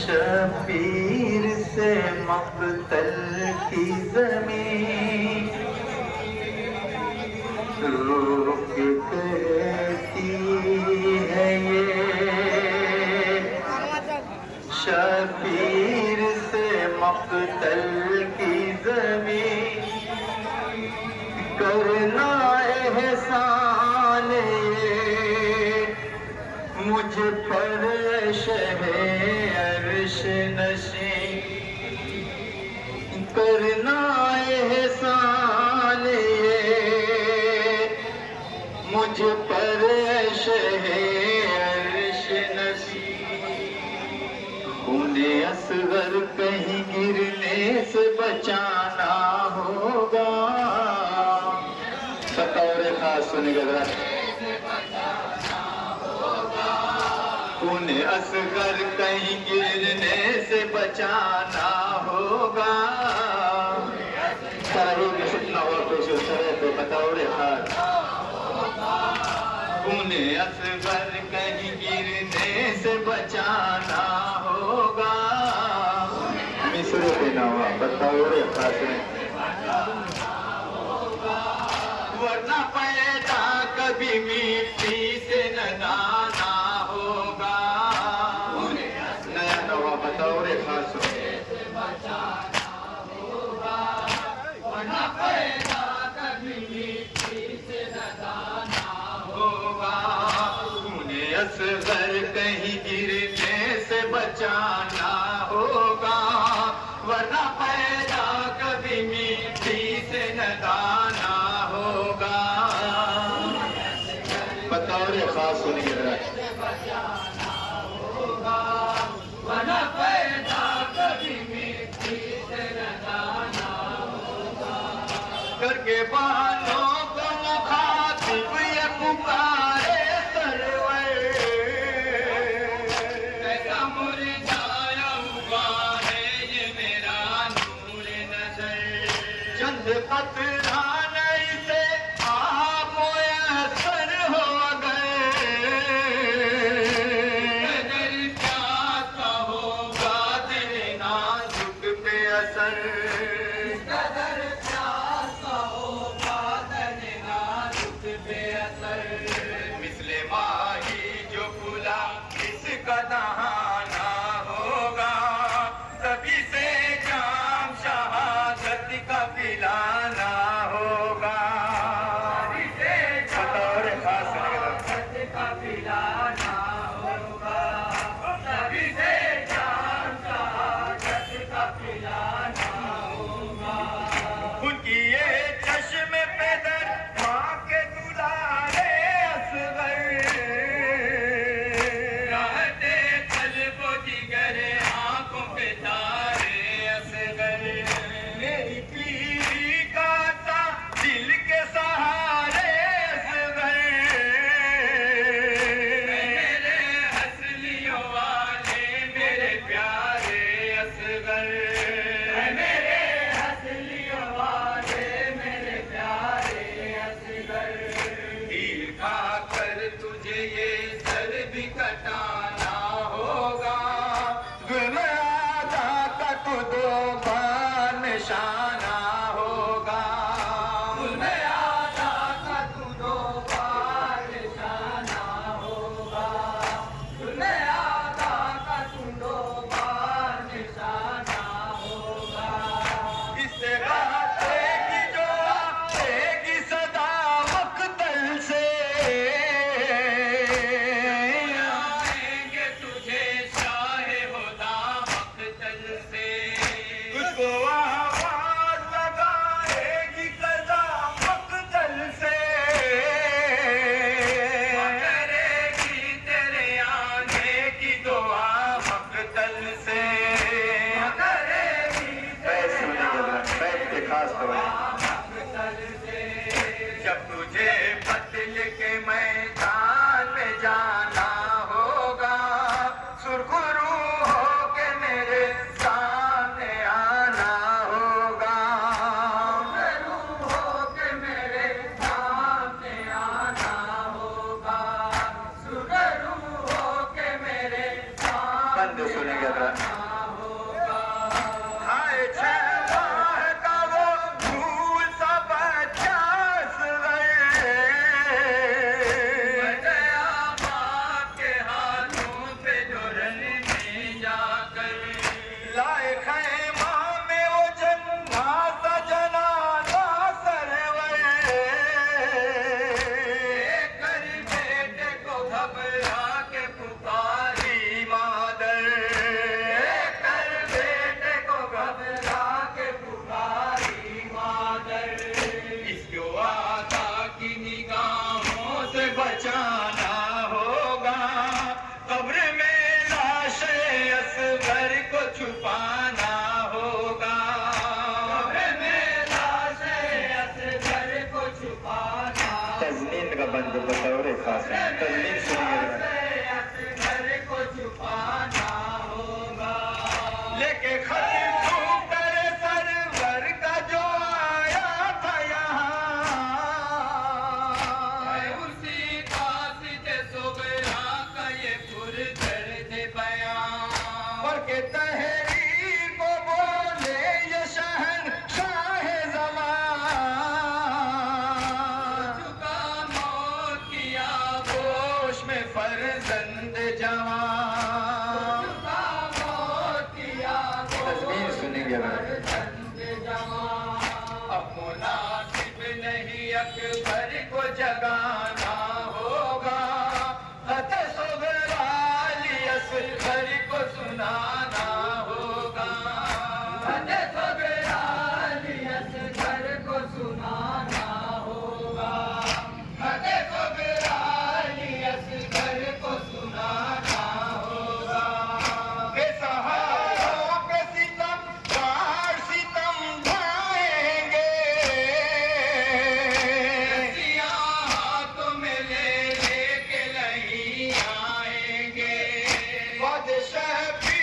शबीर से मक्तल की ज़मीन रोक कहती है ये। शबीर से मक्तल की ज़मीन करना एहसान ये मुझ पर शहे अर्श नशीं। करना एहसान ये मुझ पर शहे अर्श नशीं। खूने असगर कहीं गिरने से बचाना होगा। बतौर खास सुनिएगा जरा। खूने असगर कहीं गिरने से बचाना होगा। साहिब में सुनना हुआ कुछ तरह पे बतौर खास। खूने असगर कहीं गिरने से बचाना होगा। मिस्र पे ना हुआ बतौर खास में। वरना पैदा कभी मिट्टी से न दाना होगा। नया नवा बतौर खास वरना पैदा कभी मिट्टी से न दाना होगा। खूने असगर कहीं गिरने से बचाना होगा। वरना पैदा कभी मिट्टी से न दाना होगा। बतौर खास सुनिए जरा। वरना पैदा कभी मिट्टी से न दाना होगा। करके बहानों को मुखातिब ये पुकारे सरवर। कैसा मुरझाया हुआ है ये मेरा नूर नजर। चंद कतरा नहीं से आप मुयस्सर हो गए। कदर प्यासा होगा दिल नाजुक पे असर। कदर प्यासा होगा दिल चंद जवान तस्वीर सुनेंगे अब मुनासिब नहीं अकबर को जगाना होगा, खत सुगराली असगर को सुनाना होगा, खत सुगराली असगर को सुनाना होगा, खत सुगराली असगर को सुनाना होगा। बेसहारों पे सितम बार सितम ढाएंगे, रस्सियां हाथों में लेके नहीं आएंगे, बादशाह भी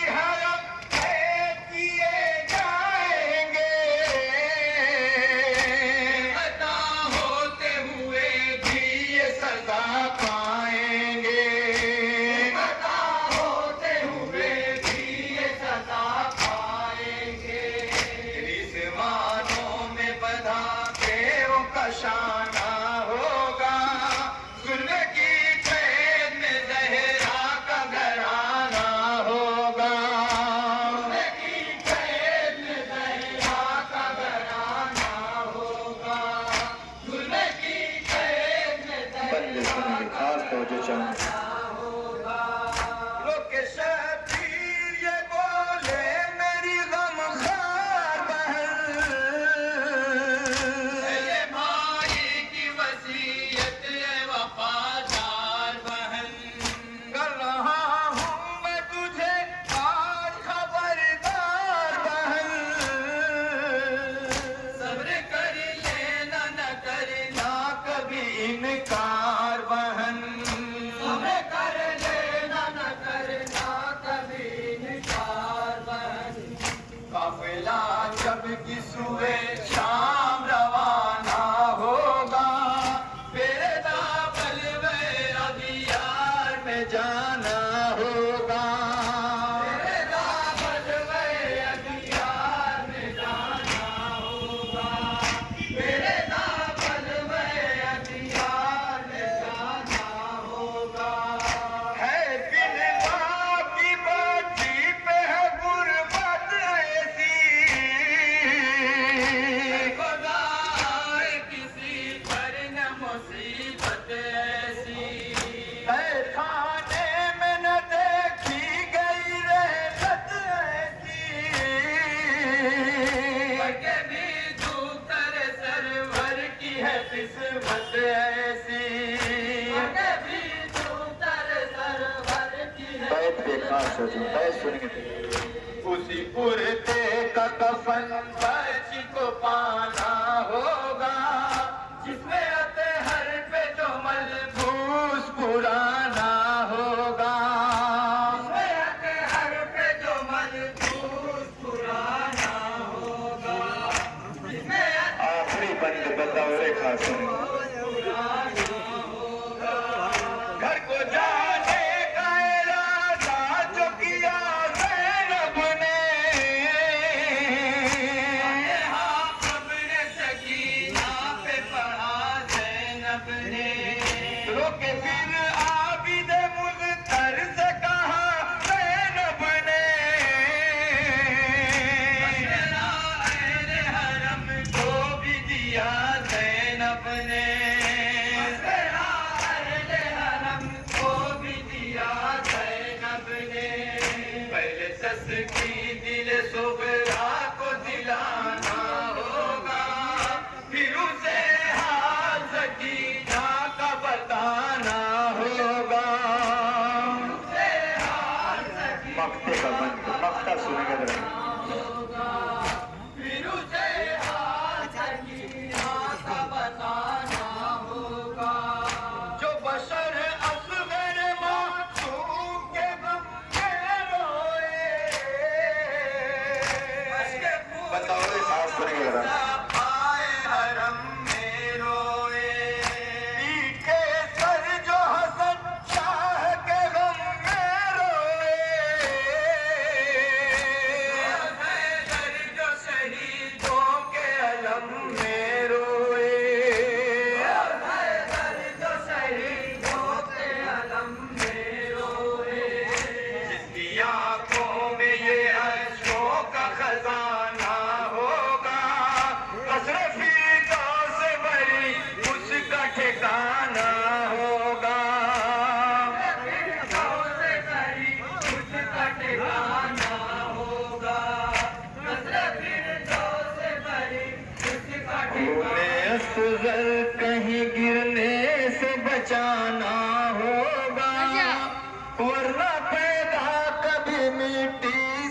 हरम कैद किए जाएंगे, खता होते हुए भी ये सजा पाएंगे, खता होते हुए भी ये सजा पाएंगे। रिजवानों में बधा के उनका शाना होगा, जुल्म की कैद में जहरा का घराना होगा, जुल्म की कैद में जहरा का घराना होगा, जुल्म की कैद में बंदे सुनेंगे खास तवज्जो चाहूंगा। रोके शबीर ये बोले मेरी गमखार बहन, ये भाई की वसीयत है वफादार बहन, कर रहा हूँ मैं तुझे आज खबरदार बहन, सब्र कर लेना न करना कभी इनकार बहन, सब्र कर लेना न करना कभी इनकार बहन। काफिला जब किसुए शाम रवाना होगा, बेदा बलवे अदियार में जाना होगा, बेदा बलवे अदियार में जाना होगा, बेदा बलवे अदियार में जाना होगा। है बिनवा की बाती पे है गुर्बत ऐसी, खुदा है किसी पर न मुसीबत ऐसी, है खाने में न देखी गई रहमत ऐसी, करके भी दूकर सरवर की है किस्मत ऐसी, करके भी दूकर सरवर की है बैठ बेकार सोचो बैठ सुनेंगे। उसी कुर्ते का कफन बच्ची को पाना होगा, जिसमें अतहर पे जो मलबूस पुराना होगा, जिसमें अतहर पे जो मलबूस पुराना होगा, जिसमें आखिरी बंद बताओ रे खास घर को जाने का इरादा जो किया ज़ैनब ने, हाँ कब्र सकीना पे पढ़ा ज़ैनब ने, रोके फिर आबिद मुज़्तर से कहा ज़ैनब ने, मशवरा अहले हरम को भी दिया ज़ैनब ने, मशवरा अहले हरम को भी दिया ज़ैनब ने, पहले सस की दिल सुगरा को दिलाना होगा, फिर उसे हाल सकीना का बताना होगा, उसे हाल सकीना मक्ते का बंद मक्ता सुनेंगे जरा, फिर उसे हाल सकीना का बताना होगा, जो बशर असगर मासूम के गम में रोए, बताओ रे सास सुनेंगे जरा, आए हरम में रोए, के सर जो हसन शाह के गम में रोए, करना पैदा कभी मिट्टी